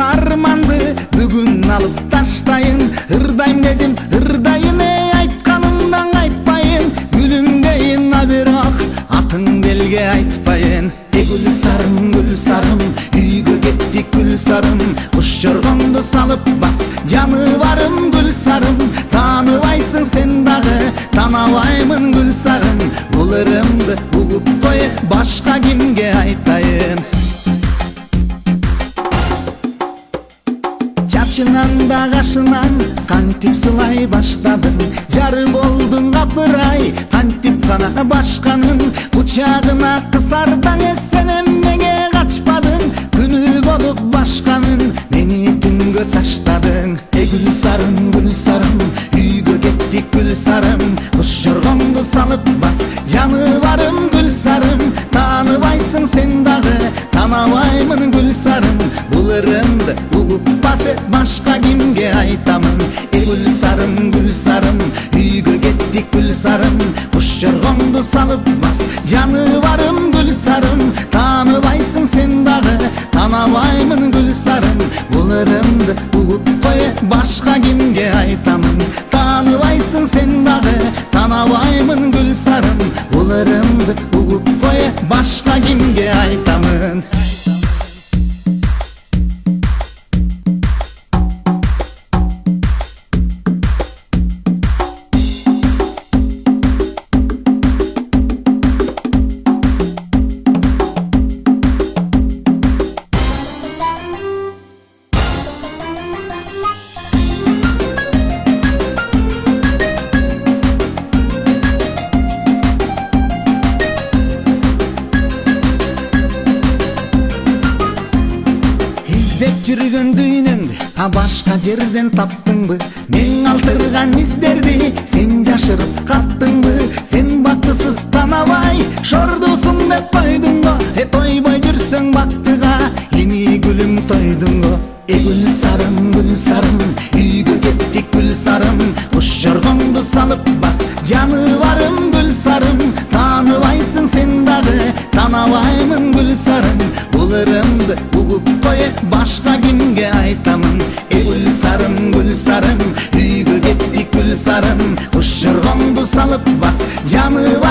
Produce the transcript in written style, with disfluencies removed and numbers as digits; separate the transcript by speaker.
Speaker 1: арманды бүгүн алып таштайын. Ырдайм дедим, ырдайын, айтканымдан айтпайын. Гүлүм дейин, а бирок атың белге айтпайын. Гүл сарым, үйгө кеттик гүл сарым. Куш жоргонду салып бас, жаныбарым гүл сарым. Тааныбайсың сен дагы, таанабаймын гүл сарым. Бул ырымды угуп кой, башка кимге айтайын. Чачынан да кашынан кантип сылай баштадың. Жары болдуң капырай, кантип гана башканын. Кучагына кысардаң, сен эмнеге качпадың? Күнү болуп башканын мени түнгө таштадың. Гүл сарым, үйгө кеттик гүл сарым. Куш жоргонду салып бас, жаныбарым гүл сарым. Тааныбайсың сен дагы, таанабаймын гүл сарым. Бул ырымды угуп басы башка кимге айтамын? Гүл сарым, үйгө кеттик гүл сарым. Куш жоргонду салып бас, жаныбарым гүл сарым. Тааныбайсың сен дагы, таанабаймын гүл сарым. Бул ырымды угуп кой, башка кимге айтамын? Тааныбайсың сен дагы, таанабаймын гүл сарым. Бул ырымды угуп кой, башка кимге айтамын? Жүргөн дүйнөңдү башка жерден таптыңбы? Мен калтырган издерди сен жашырып каттыңбы? Сен бактысыз таанабай шордусуң деп койдуң го. Тойбой жүрсөң бактыга эми гүлүм тойдуң го. Гүл сарым, үйгө кеттик гүл сарым. Куш жоргонду салып бас, жаныбарым гүл сарым. Тааныбайсың сен дагы, таанабаймын гүл сарым. Бул ырымды угуп кой, башка кимге айтамын? Гүл сарым, үйгө кеттик гүл сарым. Куш жоргонду салып бас, жаныбарым